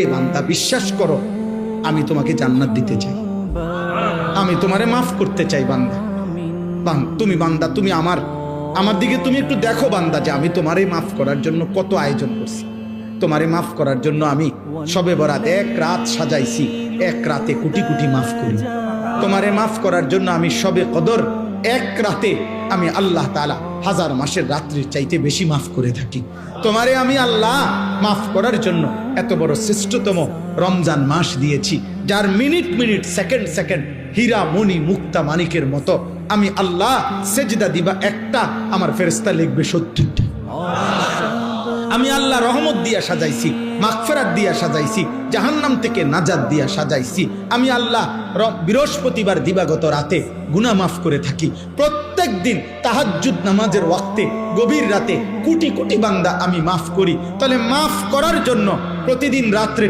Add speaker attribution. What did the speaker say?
Speaker 1: বান্দা বিশ্বাস করো, আমি তোমাকে জান্নাত দিতে চাই, আমি তোমারে মাফ করতে চাই। বান্দা তুমি বান্দা, তুমি আমার দিকে তুমি একটু দেখো বান্দা, যে আমি তোমারে মাফ করার জন্য কত আয়োজন করছি। তোমারে মাফ করার জন্য আমি সবে বরাত এক রাত সাজাইছি, এক রাতে কোটি কোটি মাফ করি। তোমারে মাফ করার জন্য আমি সবে কদর এক রাতে আমি আল্লাহ তাআলা হাজার মাসের রাত্রির চাইতে বেশি মাফ করে থাকি। তোমারে আমি আল্লাহ মাফ করার জন্য এত বড় শ্রেষ্ঠতম রমজান মাস দিয়েছি, যার মিনিট মিনিট সেকেন্ড সেকেন্ড হীরা মণি মুক্তা মানিকের মতো আমি আল্লাহ সেজদা দিবা একটা, আমার ফেরেশতা লিখবে 70টা। আমি আল্লাহ রহমত দিয়া সাজাইছি, মাগফিরাত দিয়া সাজাইছি, জাহান্নাম থেকে নাজাত দিয়া সাজাইছি। আমি আল্লাহ বৃহস্পতিবার দিবাগত রাতে গুনাহ মাফ করে থাকি। প্রত্যেক দিন তাহাজ্জুদ নামাজের ওয়াক্তে গভীর রাতে কোটি কোটি বান্দা আমি মাফ করি। তাহলে মাফ করার জন্য প্রতিদিন রাত্রে